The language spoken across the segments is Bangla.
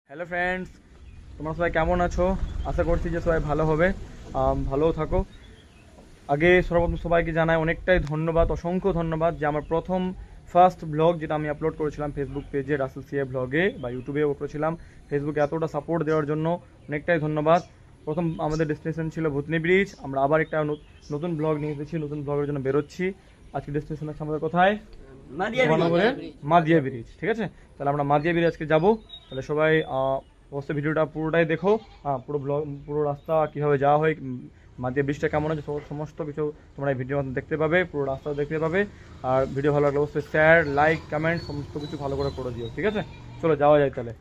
হ্যালো ফ্রেন্ডস, তোমরা সবাই কেমন আছো? আশা করছি যে সবাই ভালো হবে, ভালোও থাকো। আগে সর্বপ্রথম সবাইকে জানাই অনেকটাই ধন্যবাদ, অসংখ্য ধন্যবাদ যে আমার প্রথম ফার্স্ট ব্লগ যেটা আমি আপলোড করেছিলাম ফেসবুক পেজে রাসেল সিএ ব্লগে বা ইউটিউবে করেছিলাম, ফেসবুকে এতটা সাপোর্ট দেওয়ার জন্য অনেকটাই ধন্যবাদ। প্রথম আমাদের ডেস্টিনেশন ছিল ভূতনি ব্রিজ, আমরা আবার একটা নতুন ব্লগ নিয়ে এসেছি, নতুন ব্লগের জন্য বেরোচ্ছি। আজকে ডেস্টিনেশন আছে আমাদের কোথায়? মহানগরের মাদিয়া ব্রিজ। ঠিক আছে, তাহলে আমরা মাদিয়া ব্রিজ আজকে যাবো। তাহলে সবাই অবশ্যই ভিডিওটা পুরোটাই দেখো। পুরো ব্লগ, পুরো রাস্তা কীভাবে যাওয়া হয়, মাদিয়া ব্রিজটা কেমন আছে, সমস্ত কিছু তোমরা এই ভিডিওর মধ্যে দেখতে পাবে, পুরো রাস্তা দেখতে পাবে। আর ভিডিও ভালো লাগলে অবশ্যই শেয়ার, লাইক, কমেন্ট সমস্ত কিছু ভালো করে দিও। ঠিক আছে, চলো যাওয়া যায় তাহলে।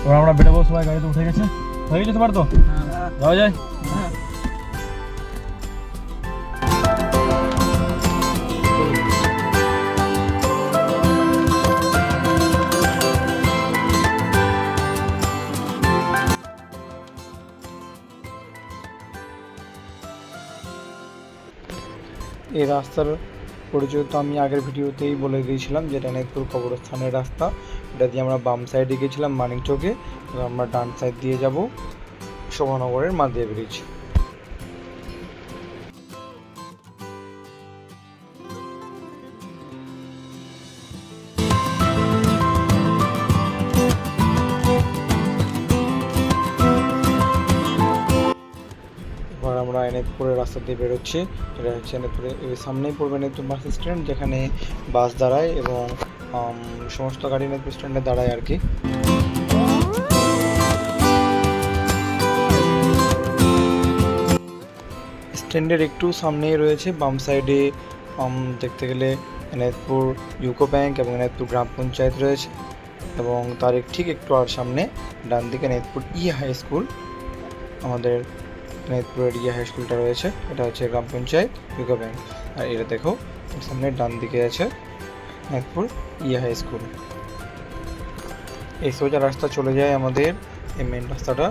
এবার আমরা বেরোবো, সবাই গাড়িতে উঠে গেছে, হয়ে গেছে তোমার তো যাওয়া যায়। এই রাস্তার পরিচয় তো আমি আগের ভিডিওতেই বলে দিয়েছিলাম, যেটা এনায়তপুর কবরস্থানের রাস্তা। এটা দিয়ে আমরা বাম সাইডে গেছিলাম মানিক চকে, আমরা ডান সাইড দিয়ে যাব শোভানগরের মাদিয়া ব্রিজ। এবার আমরা এনায়তপুরের রাস্তা দিয়ে বেরোচ্ছি। এটা হচ্ছে এনায়তপুরের সামনেই পড়বে এনায়তপুর বাস স্ট্যান্ড, যেখানে বাস দাঁড়ায় এবং সমস্ত গাড়ি এনায়তপুর স্ট্যান্ডে দাঁড়ায় আর কি। স্ট্যান্ডের একটু সামনেই রয়েছে বাম সাইডে দেখতে গেলে এনায়তপুর ইউকো ব্যাংক এবং এনায়তপুর গ্রাম পঞ্চায়েত রয়েছে, এবং তার ঠিক একটু আর সামনে ডান দিকে এনায়তপুর হাই স্কুল, আমাদের এনায়তপুরের হাই স্কুলটা রয়েছে। এটা হচ্ছে গ্রাম পঞ্চায়েত ইউকো ব্যাংক। আর এটা দেখো সামনে ডান দিকে আছে এনায়তপুর হাই স্কুল। এই সোজা রাস্তা চলে যায় আমাদের এই মেন রাস্তাটা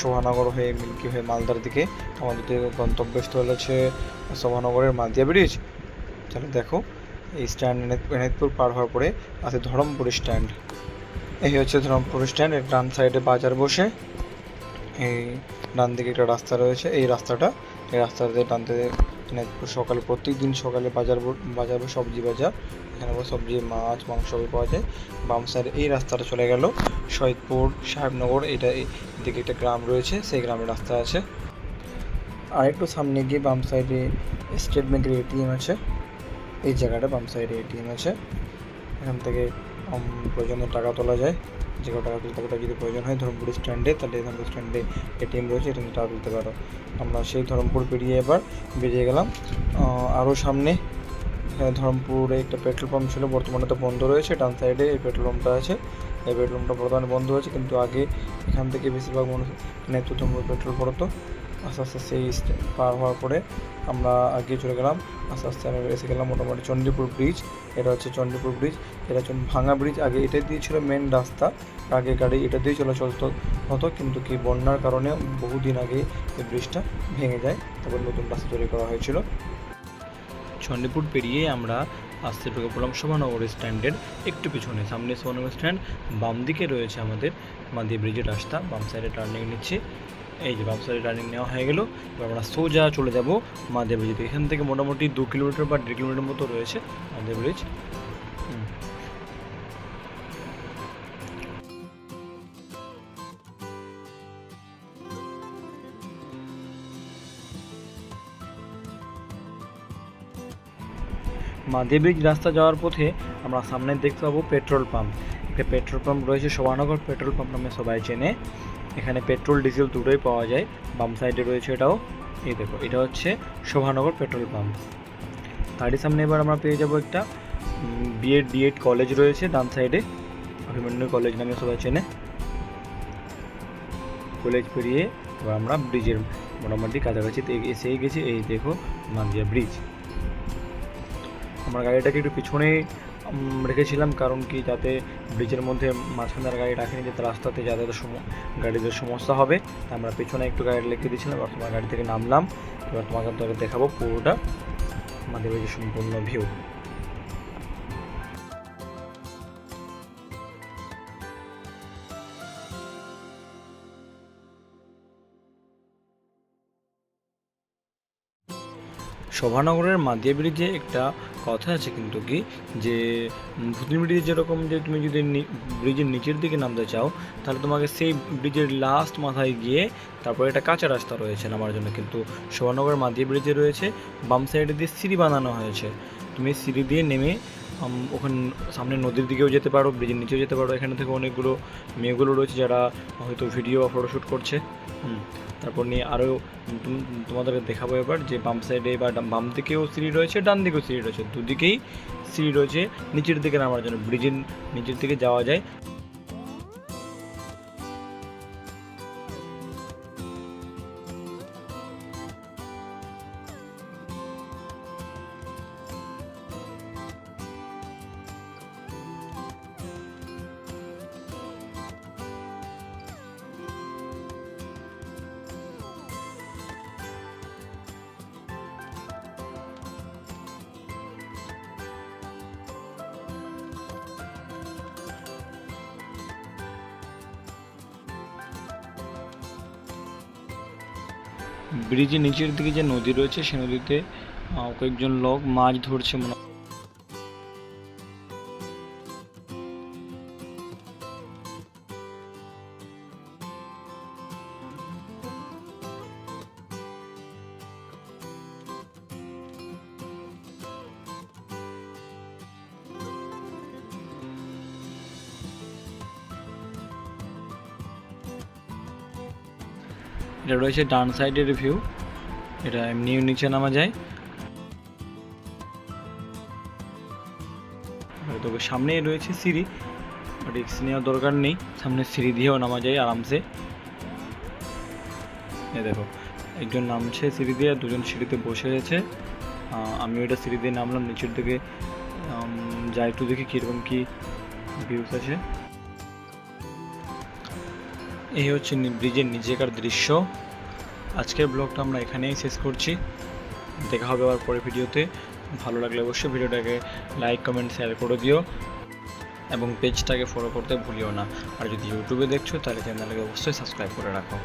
শোভানগর হয়ে মিল্কি হয়ে মালদার দিকে। আমাদের গন্তব্যস্থল হচ্ছে শোভানগরের মাদিয়া ব্রিজ। তাহলে দেখো এই স্ট্যান্ড এনায়তপুর পার হওয়ার পরে আছে ধরমপুর স্ট্যান্ড। এই হচ্ছে ধরমপুর স্ট্যান্ড। এর ডান সাইডে বাজার বসে, এই ডান দিকে একটা রাস্তা রয়েছে, এই রাস্তাতে ডান দিকে এনায়তপুর সকালে প্রত্যেক দিন সকালে বাজার সবজি বাজার, এখানে সবজি মাছ মাংস সবই পাওয়া যায়। বাম সাইডে এই রাস্তাটা চলে গেল শহীদপুর সাহেবনগর, এটা এদিকে একটা গ্রাম রয়েছে, সেই গ্রামের রাস্তা আছে। আর একটু সামনে গিয়ে বাম সাইডে স্টেট ব্যাংকের এটিএম আছে, এই জায়গাটা বাম সাইডে এটিএম আছে। এখান থেকে প্রয়োজনে টাকা তোলা যায়, যে টাকা তুলতে টাকা যদি প্রয়োজন হয় ধরমপুর স্ট্যান্ডে, তাহলে ধরমপুর স্ট্যান্ডে এটিএম রয়েছে, এটিএম টাকা তুলতে পারো। আমরা সেই ধরমপুর পেরিয়ে এবার বেরিয়ে গেলাম আরও সামনে। ধরমপুরে একটা পেট্রোল পাম্প ছিল, বর্তমানে তো বন্ধ রয়েছে। ডান সাইডে এই পেট্রোল পাম্পটা আছে, এই পেট্রোল পাম্পটা বর্তমানে বন্ধ হয়েছে, কিন্তু আগে এখান থেকে বেশিরভাগ মানুষ ধরমপুর পেট্রোল পড়তো। আস্তে আস্তে সেই পার হওয়ার পরে আমরা আগে চলে গেলাম, আস্তে আস্তে আমরা এসে গেলাম মোটামুটি চণ্ডীপুর ব্রিজ। এটা হচ্ছে চণ্ডীপুর ব্রিজ, এটা হচ্ছে ভাঙা ব্রিজ। আগে এটা দিয়ে ছিল মেন রাস্তা, আগে গাড়ি এটা দিয়ে চলতো হতো, কিন্তু কি বন্যার কারণে বহুদিন আগে এই ব্রিজটা ভেঙে যায়, তারপর নতুন রাস্তা তৈরি করা হয়েছিল। চণ্ডীপুর পেরিয়ে আমরা আস্তে ঢুকে পড়লাম শোভানগর স্ট্যান্ডের একটু পিছনে। সামনে শোভানগর স্ট্যান্ড, বাম দিকে রয়েছে আমাদের মাদিয়া ব্রিজের রাস্তা। বাম সাইডে টার্নিং নিচ্ছি, এই যে বাম সাইডে টার্নিং নেওয়া হয়ে গেল। এবার আমরা সোজা চলে যাব মাদিয়া ব্রিজে। এখান থেকে মোটামুটি 2 কিলোমিটার বা 1.5 কিলোমিটার মতো রয়েছে মাদিয়া ব্রিজ। মাদিয়া ব্রিজ রাস্তা যাওয়ার পথে আমরা সামনে দেখতে পাবো পেট্রোল পাম্প। একটা পেট্রোল পাম্প রয়েছে, শোভানগর পেট্রোল পাম্প নামে সবাই চেনে। এখানে পেট্রোল ডিজেল দুটোই পাওয়া যায়। বাম সাইডে রয়েছে এটাও, এই দেখো এটা হচ্ছে শোভানগর পেট্রোল পাম্প। তারই সামনে এবার আমরা পেয়ে যাবো একটা বিএড কলেজ রয়েছে ডান সাইডে, অভিমন্যু কলেজ নামে সবাই চেনে। কলেজ পেরিয়ে এবার আমরা ব্রিজের মোটামুটি কাছাকাছি এসেই গেছি। এই দেখো মাদিয়া ব্রিজ। আমরা গাড়িটাকে একটু পিছনে রেখেছিলাম, কারণ কি যাতে ব্রিজের মধ্যে মাঝখানে গাড়ি রাখিনি, যাতে রাস্তাতে যাতায়াতের গাড়িদের সমস্যা হবে। আমরা পেছনে একটু গাড়ি রেখে দিয়েছিলাম। এবার তোমার গাড়ি থেকে নামলাম, এবার তোমাকে দেখাবো পুরোটা মাদিয়া ব্রিজের সম্পূর্ণ ভিউ। শোভানগরের মাদিয়া ব্রিজে একটা কথা আছে কিন্তু কি, যে ভূতনি ব্রিজে যেরকম যে তুমি যদি ব্রিজের নিচের দিকে নামতে চাও, তাহলে তোমাকে সেই ব্রিজের লাস্ট মাথায় গিয়ে তারপরে একটা কাঁচা রাস্তা রয়েছে নামার জন্য। কিন্তু শোভানগরের মাদিয়া ব্রিজে রয়েছে বাম সাইডে দিয়ে সিঁড়ি বানানো হয়েছে। তুমি সিঁড়ি দিয়ে নেমে ওখানে সামনে নদীর দিকেও যেতে পারো, ব্রিজের নিচেও যেতে পারো। এখানে থেকে অনেকগুলো মেয়েগুলো রয়েছে যারা হয়তো ভিডিও বা ফটোশ্যুট করছে। তারপর নিয়ে আরও তোমাদেরকে দেখাবো এবার যে বাম সাইডে বা বাম দিকেও সিঁড়ি রয়েছে, ডান দিকেও সিঁড়ি রয়েছে, দুদিকেই সিঁড়ি রয়েছে নিচের দিকে নামার জন্য। ব্রিজের নিচের দিকে যাওয়া যায়। ব্রিজের নিচের দিকে যে নদী রয়েছে, সে নদীতে কয়েকজন লোক মাছ ধরছে মনে। এটা রয়েছে ডান সাইডের ভিউ, এটা এমনি নিচে নামা যায়। তবে সামনেই রয়েছে সিঁড়ি, রিস্ক নেওয়ার দরকার নেই, সামনে সিঁড়ি দিয়েও নামা যায় আরামসে। এই দেখো একজন নামছে সিঁড়ি দিয়ে, দুজন সিঁড়িতে বসে আছে। আমি ওইটা সিঁড়ি দিয়ে নামলাম, নিচের দিকে যাই একটু দেখি কীরকম কী ভিউস আছে। এই হচ্ছে ব্রিজের নিচেকার দৃশ্য। আজকের ব্লগটা আমরা এখানেই শেষ করছি। দেখা হবে আবার পরের ভিডিওতে। ভালো লাগলে অবশ্যই ভিডিওটাকে লাইক কমেন্ট শেয়ার করে দিও এবং পেজটাকে ফলো করতে ভুলিও না। আর যদি ইউটিউবে দেখছো তাহলে চ্যানেলটাকে অবশ্যই সাবস্ক্রাইব করে রাখো।